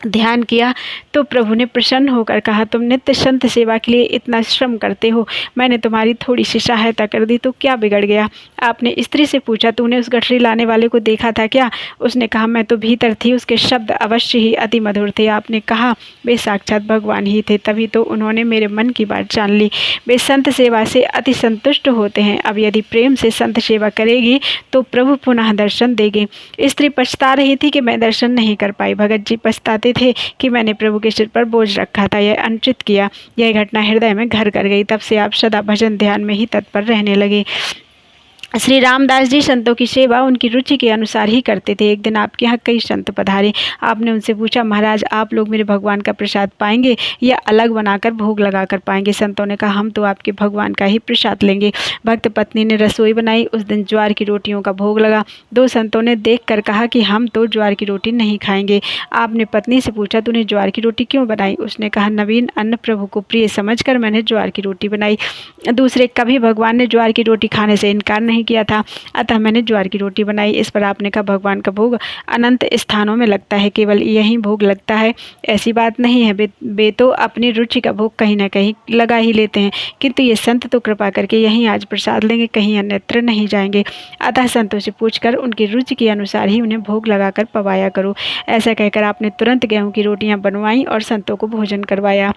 ध्यान किया तो प्रभु ने प्रसन्न होकर कहा, तुम नित्य संत सेवा के लिए इतना श्रम करते हो, मैंने तुम्हारी थोड़ी सी सहायता कर दी तो क्या बिगड़ गया? आपने स्त्री से पूछा, तूने उस गठरी लाने वाले को देखा था क्या? उसने कहा, मैं तो भीतर थी, उसके शब्द अवश्य ही अति मधुर थे। आपने कहा, वे साक्षात भगवान ही थे, तभी तो उन्होंने मेरे मन की बात जान ली। वे संत सेवा से अति संतुष्ट होते हैं। अब यदि प्रेम से संत सेवा करेगी तो प्रभु पुनः दर्शन देंगे। स्त्री पछता रही थी कि मैं दर्शन नहीं कर पाई। भगत जी पछताते थे कि मैंने प्रभु के सिर पर बोझ रखा था, यह अनुचित किया। यह घटना हृदय में घर कर गई। तब से आप सदा भजन ध्यान में ही तत्पर रहने लगे। श्री रामदास जी संतों की सेवा उनकी रुचि के अनुसार ही करते थे। एक दिन आपके यहाँ कई संत पधारे। आपने उनसे पूछा, महाराज आप लोग मेरे भगवान का प्रसाद पाएंगे या अलग बनाकर भोग लगाकर पाएंगे? संतों ने कहा, हम तो आपके भगवान का ही प्रसाद लेंगे। भक्त पत्नी ने रसोई बनाई। उस दिन ज्वार की रोटियों का भोग लगा। दो संतों ने देख कर कहा कि हम तो ज्वार की रोटी नहीं खाएंगे। आपने पत्नी से पूछा, तूने ज्वार की रोटी क्यों बनाई? उसने कहा, नवीन अन्न प्रभु को प्रिय समझकर मैंने ज्वार की रोटी बनाई। दूसरे, कभी भगवान ने ज्वार की रोटी खाने से इनकार नहीं किया था, अतः मैंने ज्वार की रोटी बनाई। इस पर आपने कहा, भगवान का भोग अनंत स्थानों में लगता है, केवल यहीं भोग लगता है ऐसी बात नहीं है। वे तो अपनी रुचि का भोग कहीं न कहीं लगा ही लेते हैं, किंतु ये संत तो कृपा करके यहीं आज प्रसाद लेंगे, कहीं अन्यत्र नहीं जाएंगे। अतः संतों से पूछकर उनकी रुचि के अनुसार ही उन्हें भोग लगाकर पवाया करो। ऐसा कहकर आपने तुरंत गेहूं की रोटियां बनवाई और संतों को भोजन करवाया।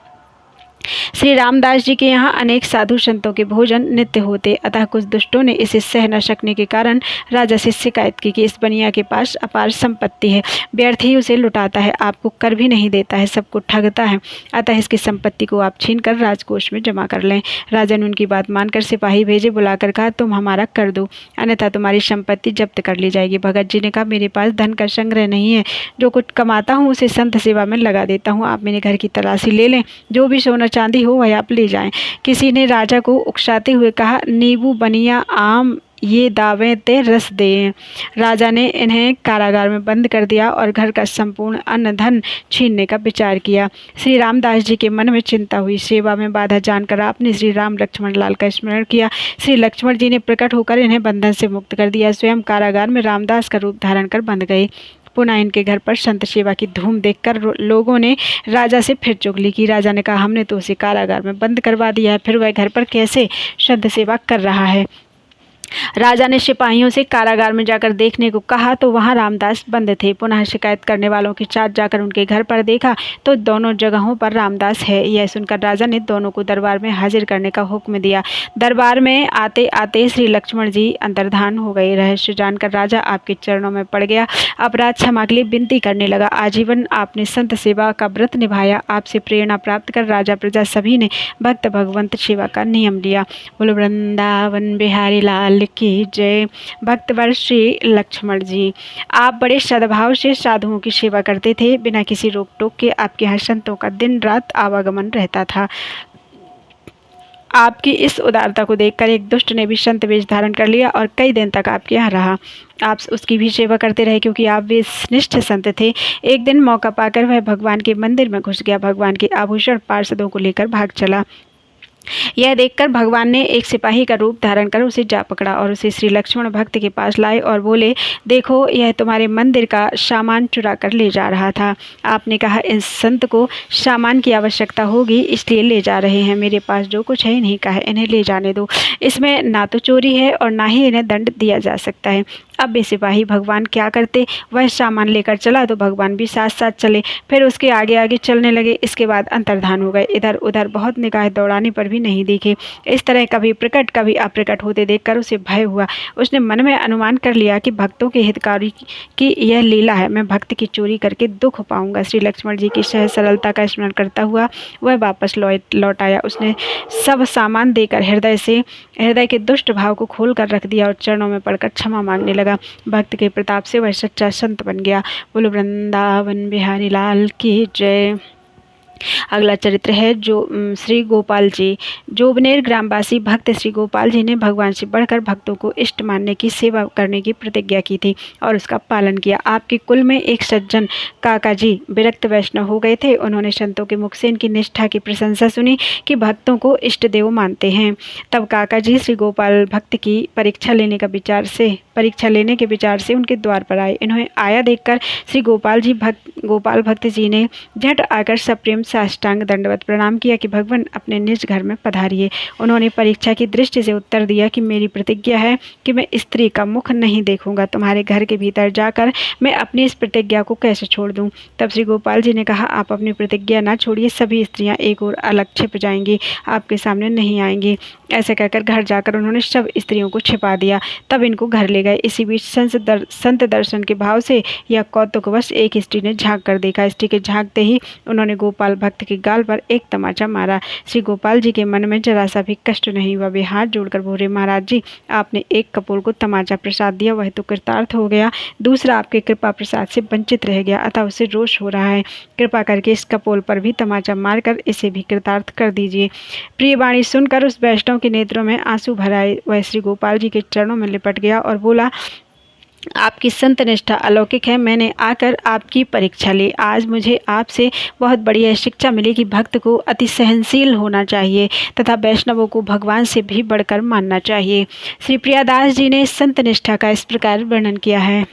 श्री रामदास जी के यहाँ अनेक साधु संतों के भोजन नित्य होते, अतः कुछ दुष्टों ने इसे सह न सकने के कारण राजा से शिकायत की कि इस बनिया के पास अपार संपत्ति है, व्यर्थ ही उसे लुटाता है, आपको कर भी नहीं देता है, सबको ठगता है, अतः इसकी संपत्ति को आप छीन कर राजकोष में जमा कर लें। राजा ने उनकी बात मानकर सिपाही भेजे, बुलाकर कहा, तुम हमारा कर दो, अन्यथा तुम्हारी संपत्ति जब्त कर ली जाएगी। भगत जी ने कहा, मेरे पास धन का संग्रह नहीं है, जो कुछ कमाता हूँ उसे संत सेवा में लगा देता हूँ, आप मेरे घर की तलाशी ले लें, जो भी सोना चांदी हो वह आप ले जाएं। किसी ने राजा को उकसाते हुए कहा, नींबू बनिया आम ये दावे ते रस दे। राजा ने इन्हें कारागार में बंद कर दिया और घर का संपूर्ण अन्न धन छीनने का विचार किया। श्री रामदास जी के मन में चिंता हुई। सेवा में बाधा जानकर आपने श्री राम लक्ष्मण लाल का स्मरण किया। श्री लक्ष्मण जी ने प्रकट होकर इन्हें बंधन से मुक्त कर दिया। स्वयं कारागार में रामदास का रूप धारण कर बंध गए। पुनः इनके घर पर संत सेवा की धूम देखकर लोगों ने राजा से फिर चुगली की। राजा ने कहा, हमने तो उसे कारागार में बंद करवा दिया है, फिर वह घर पर कैसे संत सेवा कर रहा है? राजा ने सिपाहियों से कारागार में जाकर देखने को कहा तो वहां रामदास बंद थे। पुनः शिकायत करने वालों के साथ जाकर उनके घर पर देखा तो दोनों जगहों पर रामदास है। यह सुनकर राजा ने दोनों को दरबार में हाजिर करने का हुक्म दिया। दरबार में आते आते श्री लक्ष्मण जी अंतर्धान हो गए। रहस्य जानकर राजा आपके चरणों में पड़ गया, अपराध क्षमा के लिए विनती करने लगा। आजीवन आपने संत सेवा का व्रत निभाया। आपसे प्रेरणा प्राप्त कर राजा प्रजा सभी ने भक्त भगवंत सेवा का नियम लिया। बोलो वृंदावन बिहारी लाल की जय। भक्तवर श्री लक्ष्मण जी, आप बड़े सद्भाव से साधुओं की सेवा करते थे। बिना किसी रोक टोक के आपके यहाँ संतों का दिन रात आवागमन रहता था। आपकी इस उदारता को देखकर एक दुष्ट ने भी संत वेश धारण कर लिया और कई दिन तक आपके यहाँ रहा। आप उसकी भी सेवा करते रहे क्योंकि आप वेशनिष्ठ संत थे। एक दिन मौका पाकर वह भगवान के मंदिर में घुस गया। भगवान के आभूषण पार्षदों को लेकर भाग चला। यह देखकर भगवान ने एक सिपाही का रूप धारण कर उसे जा पकड़ा और उसे श्री लक्ष्मण भक्त के पास लाए और बोले, देखो यह तुम्हारे मंदिर का सामान चुरा कर ले जा रहा था। आपने कहा, इस संत को सामान की आवश्यकता होगी इसलिए ले जा रहे हैं। मेरे पास जो कुछ है इन्हीं का है, इन्हें ले जाने दो। इसमें ना तो चोरी है और ना ही इन्हें दंड दिया जा सकता है। अब वे सिपाही भगवान क्या करते, वह सामान लेकर चला तो भगवान भी साथ साथ चले, फिर उसके आगे आगे चलने लगे। इसके बाद अंतर्धान हो गए। इधर उधर बहुत निगाह दौड़ाने पर भी नहीं दिखे। इस तरह कभी प्रकट कभी अप्रकट होते देखकर उसे भय हुआ। उसने मन में अनुमान कर लिया कि भक्तों के हितकारी की यह लीला है, मैं भक्त की चोरी करके दुख पाऊंगा। श्री लक्ष्मण जी की सहज सरलता का स्मरण करता हुआ वह वापस लौट आया। उसने सब सामान देकर हृदय के दुष्ट भाव को खोल कर रख दिया और चरणों में पड़कर क्षमा मांगने लगा। भक्त के प्रताप से वह सच्चा संत बन गया। बोलो वृंदावन बिहारी लाल की जय। अगला चरित्र है श्री गोपाल जी। जोबनेर ग्रामवासी भक्त श्री गोपाल जी ने भगवान से बढ़कर भक्तों को इष्ट मानने की सेवा करने की प्रतिज्ञा की थी और उसका पालन किया। आपके कुल में एक सज्जन काका जी विरक्त वैष्णव हो गए थे। उन्होंने संतों के मुख से इनकी निष्ठा की प्रशंसा सुनी कि भक्तों को इष्ट देव मानते हैं। तब काका जी श्री गोपाल भक्त की परीक्षा लेने के विचार से उनके द्वार पर आए। इन्हें आया देखकर श्री गोपाल भक्त जी ने झट आकर सप्रेम साष्टांग दंडवत प्रणाम किया कि भगवान अपने निज घर में पधारिए। उन्होंने परीक्षा की दृष्टि से उत्तर दिया कि मेरी प्रतिज्ञा है कि मैं स्त्री का मुख नहीं देखूंगा। तुम्हारे घर के भीतर जाकर मैं अपनी इस प्रतिज्ञा को कैसे छोड़ दूं? तब श्री गोपाल जी ने कहा, आप अपनी प्रतिज्ञा ना छोड़िए, सभी स्त्रियां एक और अलग छिप जाएंगी, आपके सामने नहीं आएंगी। ऐसा कहकर घर जाकर उन्होंने सब स्त्रियों को छिपा दिया। तब इनको घर ले गए। गए। इसी बीच संत दर्शन के भाव से या कौतुकवश एक स्त्री ने झांक कर देखा। स्त्री के झांकते ही उन्होंने गोपाल भक्त के गाल पर एक तमाचा मारा। श्री गोपाल जी के मन में जरा सा भी कष्ट नहीं हुआ। वे हाथ जोड़कर बोले, महाराज जी, आपने एक कपूर को तमाचा प्रसाद दिया, वह तो कृतार्थ हो गया, दूसरा आपके कृपा प्रसाद से वंचित रह गया, अतः उसे रोष हो रहा है। कृपा करके इस कपोल पर भी तमाचा मारकर इसे भी कृतार्थ कर दीजिए। प्रिय वाणी सुनकर उस वैष्णव के नेत्रों में आंसू भर आए। वह श्री गोपाल जी के चरणों में लिपट गया और बोला, आपकी संत निष्ठा अलौकिक है। मैंने आकर आपकी परीक्षा ली। आज मुझे आपसे बहुत बढ़िया शिक्षा मिली कि भक्त को अति सहनशील होना चाहिए तथा वैष्णवों को भगवान से भी बढ़कर मानना चाहिए। श्री प्रियादास जी ने संत निष्ठा का इस प्रकार वर्णन किया है।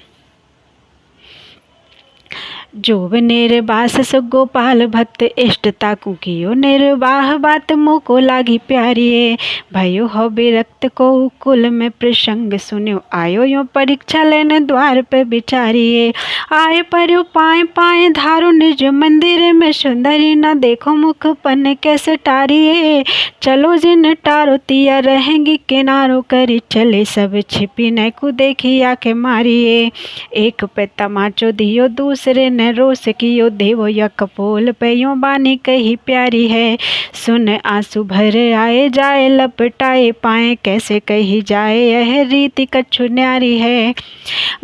जोब निर्वास सो गोपाल भक्त इष्ट ताकू कियो निर्वाह बात मोको लागी प्यारिये भयो हो विरक्त को कुल में प्रसंग सुन्यो आयो यो परीक्षा लेने द्वार पे बिचारिये आए पर्यो पाए पाए धारो निज मंदिर में सुंदरी न देखो मुख पन कैसे टारिये चलो जिन टारो तिया रहेंगी किनारो करी चले सब छिपी न को देखी आके मारिये एक पे तमाचो दियो दूसरे ने रोस कियो देवो या कपोल पयो बानी कही प्यारी है सुन आंसू भर आए जाए लपटाए पाए कैसे कही जाए यह रीति कछु न्यारी है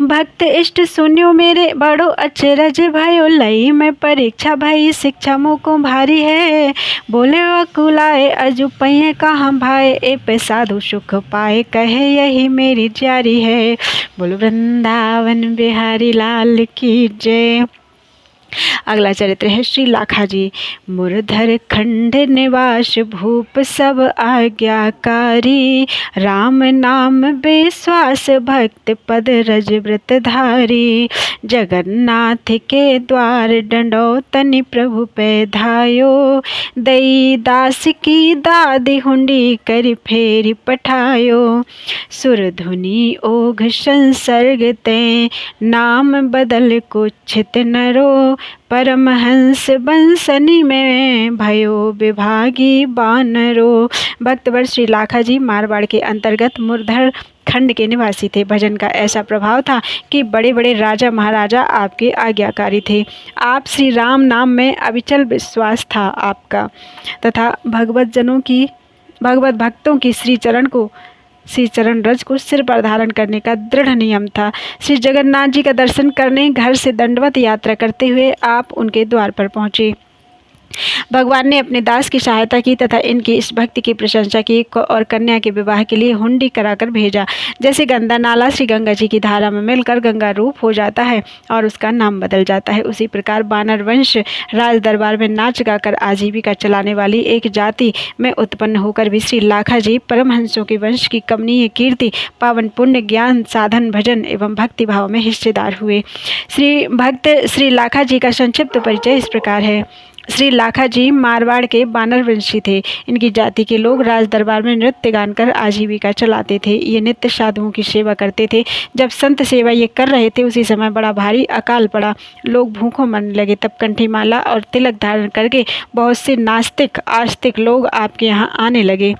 भक्त इष्ट सुनियो मेरे बड़ो अचरज भयो लई में परीक्षा भाई शिक्षा मोको भारी है बोले वकुलाए अजु पये कहाँ भाई ए पे साधु सुख पाए कहे यही मेरी जारी है। बोलो वृंदावन बिहारी लाल की जय। अगला चरित्र है श्री लाखा जी। मुरधर खंड निवास भूप सब आज्ञाकारी राम नाम विश्वास भक्त पद रज व्रत धारी जगन्नाथ के द्वार दंडौतनि प्रभु पे धायो दई दास की दादी हुंडी कर फेरी पठायो सुरधुनि ओघ संसर्ग ते नाम बदल कुछित नरो परमहंस बंसनी में भयो विभागी बानरो। भक्तवर श्री लाखा जी मारवाड़ के अंतर्गत मुरधर खंड के निवासी थे। भजन का ऐसा प्रभाव था कि बड़े बड़े राजा महाराजा आपके आज्ञाकारी थे। आप श्री राम नाम में अविचल विश्वास था आपका तथा भगवत भक्तों की श्री चरण रज को सिर पर धारण करने का दृढ़ नियम था। श्री जगन्नाथ जी का दर्शन करने घर से दंडवत यात्रा करते हुए आप उनके द्वार पर पहुंचे। भगवान ने अपने दास की सहायता की तथा इनकी इस भक्ति की प्रशंसा की और कन्या के विवाह के लिए हुंडी कराकर भेजा। जैसे गंगा नाला श्री गंगा जी की धारा में मिलकर गंगा रूप हो जाता है और उसका नाम बदल जाता है, उसी प्रकार बानर वंश राज दरबार में नाच गाकर आजीविका चलाने वाली एक जाति में उत्पन्न होकर भी श्री लाखा जी परमहंसों के वंश की कमनीय कीर्ति, पावन पुण्य, ज्ञान, साधन, भजन एवं भक्ति भाव में हिस्सेदार हुए। श्री लाखा जी का संक्षिप्त परिचय इस प्रकार है। श्री लाखा जी मारवाड़ के बानर वंशी थे। इनकी जाति के लोग राज दरबार में नृत्य गान कर आजीविका चलाते थे। ये नित्य साधुओं की सेवा करते थे। जब संत सेवा ये कर रहे थे उसी समय बड़ा भारी अकाल पड़ा। लोग भूखों मरने लगे। तब कंठी माला और तिलक धारण करके बहुत से नास्तिक आस्तिक लोग आपके यहाँ आने लगे।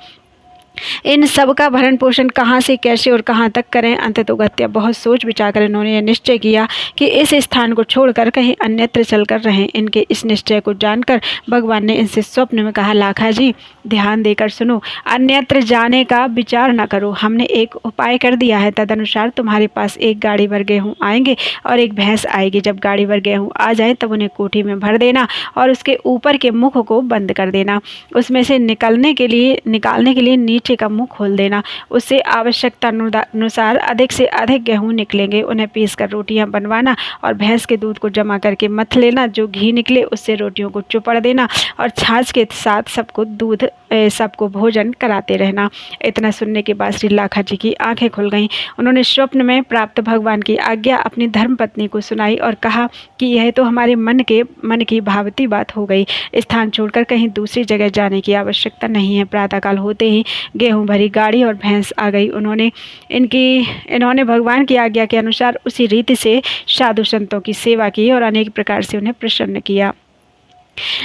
इन सब का भरण पोषण कहाँ से, कैसे और कहाँ तक करें। अंततोगत्या बहुत सोच विचार कर इन्होंने यह निश्चय किया कि इस स्थान को छोड़कर कहीं अन्यत्र चलकर रहें। इनके इस निश्चय को जानकर भगवान ने इनसे स्वप्न में कहा, लाखा जी ध्यान देकर सुनो, अन्यत्र जाने का विचार न करो। हमने एक उपाय कर दिया है। तदनुसार तुम्हारे पास एक गाड़ी भर गेहूँ आएंगे और एक भैंस आएगी। जब गाड़ी भर गेहूँ आ जाए तब उन्हें कोठी में भर देना और उसके ऊपर के मुख को बंद कर देना। उसमें से निकालने के लिए नीचे का मुंह खोल देना। उससे आवश्यकता अनुसार अधिक से अधिक गेहूं निकलेंगे। उन्हें पीस कर रोटियां बनवाना और भैंस के दूध को जमा करके मथ लेना। जो घी निकले उससे रोटियों को चुपड़ देना और छाछ के साथ सबको भोजन कराते रहना। इतना सुनने के बाद श्री लाखा जी की आंखें खुल गईं। उन्होंने स्वप्न में प्राप्त भगवान की आज्ञा अपनी धर्मपत्नी को सुनाई और कहा कि यह तो हमारे मन की भावती बात हो गई। स्थान छोड़कर कहीं दूसरी जगह जाने की आवश्यकता नहीं है। प्रातःकाल होते ही गेहूं भरी गाड़ी और भैंस आ गई। इन्होंने भगवान की आज्ञा के अनुसार उसी रीति से साधु संतों की सेवा की और अनेक प्रकार से उन्हें प्रसन्न किया।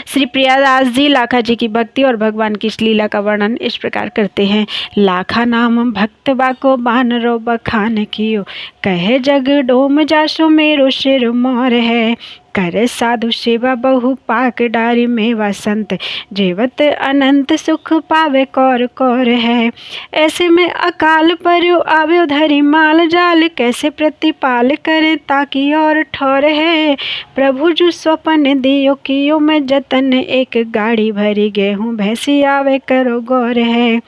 श्री प्रियादास जी लाखा जी की भक्ति और भगवान की इस लीला का वर्णन इस प्रकार करते हैं। लाखा नाम भक्त बाको बानरो बखान कियो, कहे जग डोम जासो मेरो सिर मोर है। करे साधु सेवा बहु पाक डारी मेवा संत, जीवत अनंत सुख पावे कौर कौर है। ऐसे में अकाल पर्यो आव्यो धरी माल जाल, कैसे प्रतिपाल करें ताकि और ठौर है। प्रभु जो स्वपन दियो कियो मैं जतन, एक गाड़ी भरी गेहूँ भैंसी आवे करो गौर है।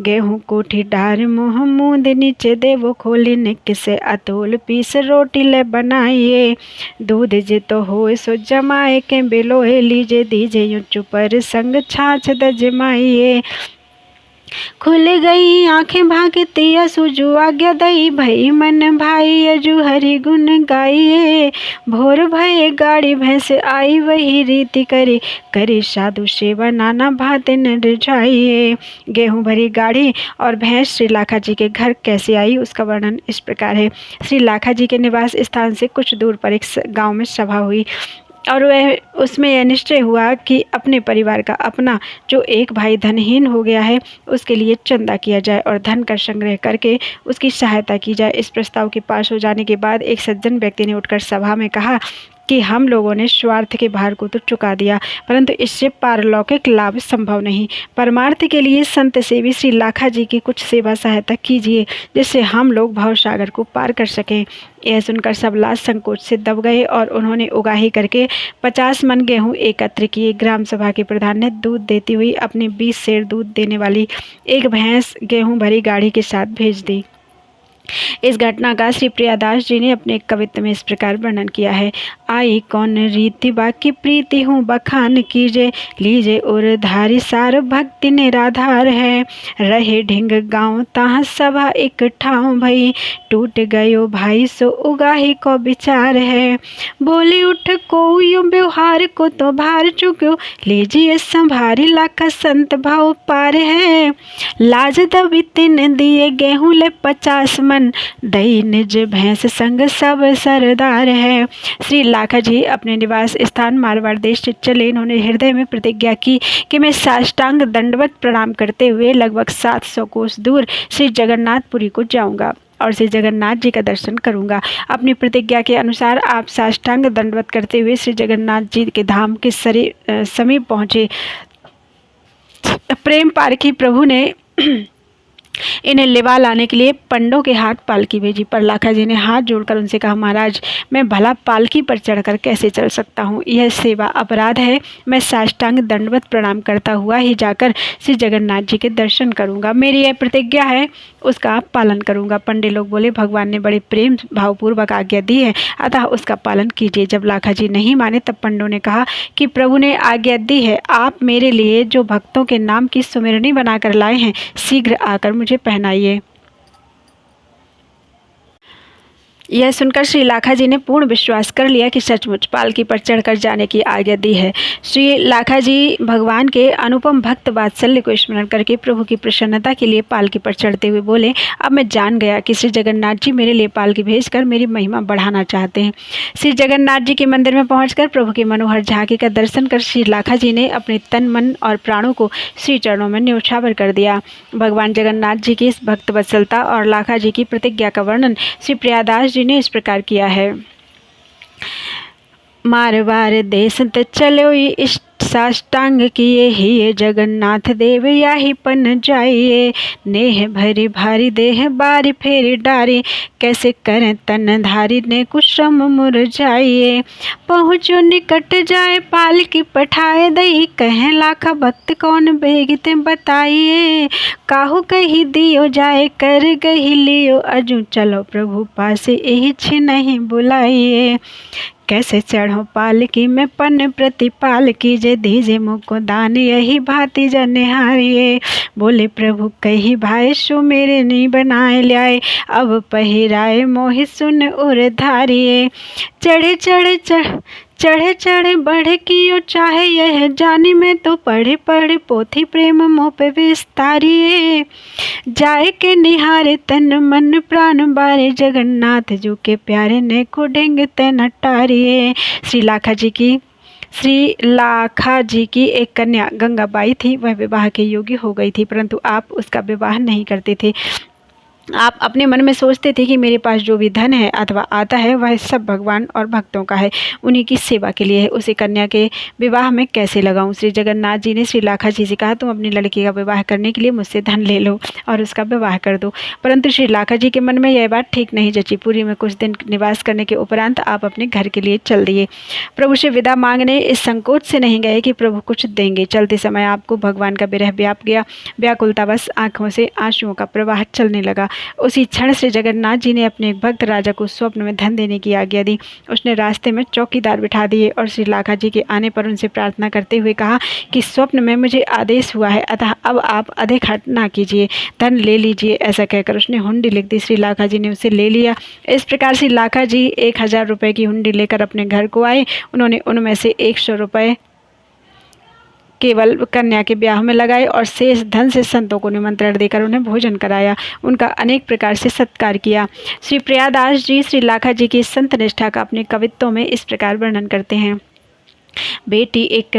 गेहूँ कोठी डार मुँह मूंद नीचे देवो खोली, निक से अतुल पीस रोटी ले बनाइए। दूध जितो हो सो जमाए के बिलोए, लीजे दीजे यूं चुपर संग छाछ द जमाइए। खुल गई आंखें भागती असुजु आज्ञा दई, भई मन भाई अजु हरि गुण गाइए। भोर भये गाड़ी भैंस आई वही रीति करी, करी साधु सेवा नाना भात न जाइए। गेहूँ भरी गाड़ी और भैंस श्री लाखा जी के घर कैसे आई उसका वर्णन इस प्रकार है। श्री लाखा जी के निवास स्थान से कुछ दूर पर एक गांव में सभा हुई और वह उसमें यह निश्चय हुआ कि अपने परिवार का अपना जो एक भाई धनहीन हो गया है उसके लिए चंदा किया जाए और धन का संग्रह करके उसकी सहायता की जाए। इस प्रस्ताव के पास हो जाने के बाद एक सज्जन व्यक्ति ने उठकर सभा में कहा कि हम लोगों ने स्वार्थ के भार को तो चुका दिया, परंतु इससे पारलौकिक लाभ संभव नहीं। परमार्थ के लिए संत सेवी श्री लाखा जी की कुछ सेवा सहायता कीजिए, जिससे हम लोग भवसागर को पार कर सकें। यह सुनकर सब लाज संकोच से दब गए और उन्होंने उगाही करके 50 मन गेहूँ एकत्र किए। ग्राम सभा के प्रधान ने दूध देती हुई अपनी 20 सेर दूध देने वाली एक भैंस गेहूँ भरी गाड़ी के साथ भेज दी। इस घटना का श्री प्रियादास जी ने अपने कवित्व में इस प्रकार वर्णन किया है। आई कौन रीति बाकी प्रीति हूँ बखान कीजे, लीजे और धारी सार भक्ति निराधार है। रहे ढिंग गाँव तहाँ सभा एक ठाव भई, टूट गयो भाई सो उगाही को विचार है। बोली उठ को यो व्यवहार को तो भार चुक्यो, लीजिए संभारी लाखा संत भाव पार है। लाज दबी तिन दिए गेहूँ ले 50 मन, दई निज भैंस संग सब सरदार है। श्री लाखा जी अपने निवास स्थान मारवाड़ देश से चले। इन्होंने हृदय में प्रतिज्ञा की कि मैं साष्टांग दंडवत प्रणाम करते हुए लगभग 700 कोस दूर श्री जगन्नाथपुरी को जाऊंगा और श्री जगन्नाथ जी का दर्शन करूंगा। अपनी प्रतिज्ञा के अनुसार आप साष्टांग दंडवत करते हुए श्री जगन्नाथ जी के धाम के समीप पहुंचे। प्रेम पारखी प्रभु ने इन्हें लेवा लाने के लिए पंडों के हाथ पालकी भेजी, पर लाखा जी ने हाथ जोड़कर उनसे कहा, महाराज मैं भला पालकी पर चढ़कर कैसे चल सकता हूँ, यह सेवा अपराध है। मैं साष्टांग दंडवत प्रणाम करता हुआ ही जाकर श्री जगन्नाथ जी के दर्शन करूँगा। मेरी यह प्रतिज्ञा है, उसका पालन करूँगा। पंडित लोग बोले, भगवान ने बड़े प्रेम भावपूर्वक आज्ञा दी है, अतः उसका पालन कीजिए। जब लाखा जी नहीं माने तब पंडों ने कहा कि प्रभु ने आज्ञा दी है, आप मेरे लिए जो भक्तों के नाम की सुमिरनी बनाकर लाए हैं शीघ्र आकर मुझे पहनाइए। यह सुनकर श्री लाखा जी ने पूर्ण विश्वास कर लिया कि सचमुच पालकी पर चढ़कर जाने की आज्ञा दी है। श्री लाखा जी भगवान के अनुपम भक्त वात्सल्य को स्मरण करके प्रभु की प्रसन्नता के लिए पालकी पर चढ़ते हुए बोले, अब मैं जान गया कि श्री जगन्नाथ जी मेरे लिए पालकी भेजकर मेरी महिमा बढ़ाना चाहते हैं। श्री जगन्नाथ जी के मंदिर में पहुंचकर प्रभु की मनोहर झांकी का दर्शन कर श्री लाखा जी ने अपने तन मन और प्राणों को श्री चरणों में न्योछावर कर दिया। भगवान जगन्नाथ जी की इस भक्त वत्सलता और लाखा जी की प्रतिज्ञा का वर्णन श्री प्रियादास जी ने इस प्रकार किया है। मारवाड़ देश त चलो इष्ट साष्टांग किए ही जगन्नाथ देव याही पन जाइए। नेह भरी भारी देह बारी फेरी डारी, कैसे करें तन धारी ने कुश्रम मुरझाइए। पहुँचो निकट जाए पालकी पठाए दई, कहें लाखा भक्त कौन बेगिते बताइए। काहू कही दियो जाए कर गही लियो, अजू चलो प्रभु पास यही छी नहीं बुलाइए। कैसे चढ़ो पालकी में पन प्रतिपाल कीजे, दीजे मुको दान यही भांति जनिहारिए। बोले प्रभु कही भाई सु मेरे नहीं बनाए ल्याए, अब पहिराए मोहि सुन उर धारिए। चढ़े चढ़े चढ़े चढ़े बढ़े कियो चाहे यह जानी में, तो पढ़े पढ़े पोथी प्रेम मोह पे विस्तारिए। जाए के निहारे तन मन प्राण बारे, जगन्नाथ जो के प्यारे ने को ढेंग ते नटारिए। श्री लाखा जी की श्री लाखा जी की एक कन्या गंगाबाई थी। वह विवाह के योग्य हो गई थी, परंतु आप उसका विवाह नहीं करते थे। आप अपने मन में सोचते थे कि मेरे पास जो भी धन है अथवा आता है वह सब भगवान और भक्तों का है, उन्हीं की सेवा के लिए है। उसे कन्या के विवाह में कैसे लगाऊं? श्री जगन्नाथ जी ने श्री लाखा जी से कहा, तुम अपनी लड़की का विवाह करने के लिए मुझसे धन ले लो और उसका विवाह कर दो। परंतु श्री लाखा जी के मन में यह बात ठीक नहीं जची। पुरी में कुछ दिन निवास करने के उपरांत आप अपने घर के लिए चल दिए। प्रभु से विदा मांगने इस संकोच से नहीं गए कि प्रभु कुछ देंगे। चलते समय आपको भगवान का विरह व्याप गया। व्याकुलता बस आंखों से आंसुओं का प्रवाह चलने लगा। उसी क्षण से जगन्नाथ जी ने अपने एक भक्त राजा को स्वप्न में धन देने की आज्ञा दी। उसने रास्ते में चौकीदार बिठा दिए और श्री लाखा जी के आने पर उनसे प्रार्थना करते हुए कहा कि स्वप्न में मुझे आदेश हुआ है, अतः अब आप अधिक हट ना कीजिए, धन ले लीजिए। ऐसा कहकर उसने हुंडी लिख दी। श्री लाखा जी ने उसे ले लिया। इस प्रकार श्री लाखा जी 1000 रुपये की हुंडी लेकर अपने घर को आए। उन्होंने उनमें से 100 रुपये केवल कन्या के ब्याह में लगाए और शेष धन से संतों को निमंत्रण देकर उन्हें भोजन कराया, उनका अनेक प्रकार से सत्कार किया। श्री प्रियादास जी श्री लाखा जी की संत निष्ठा का अपने कवित्तों में इस प्रकार वर्णन करते हैं। बेटी एक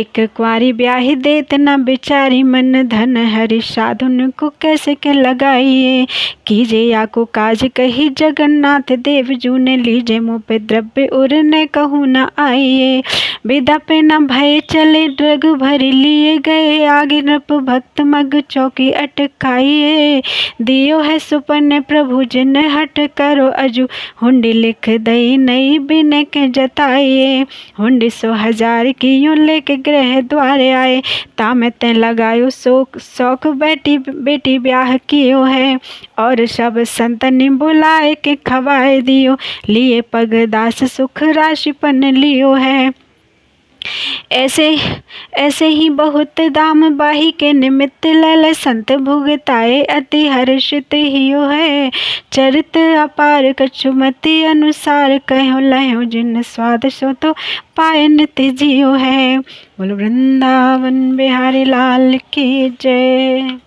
एक कुंवारी ब्याही देत न बेचारी, मन धन हरि साधुन को कैसे के लगाइए। कीजे या को काज कही जगन्नाथ देव जू ने, लीजे मुँह पे द्रव्य उड़ने कहूँ न आइए। विदा पे न भय चले ड्रग भरी, लिए गए आगे नृप भक्त मग चौकी अटकाइए। दियो है सुपन प्रभु जिन हट करो अजू, हुंडी लिख दई नई बिने के जताइए। हुंडी 100,000 की यूं लेके गृह द्वारे आए, तामे ते लगायो शौक बेटी ब्याह कियो है। और सब संतनि बुलाए के खवाए दियो, लिए पगदास सुख राशि पन लियो है। ऐसे ही बहुत दाम बाही के निमित्त लल संत भुगताए, अति हर्षित हियो है। चरित अपार कछुमति अनुसार, कहो लहो जिन स्वाद सो तो पाए नित्य जियो है। बोलो वृंदावन बिहारी लाल की जय।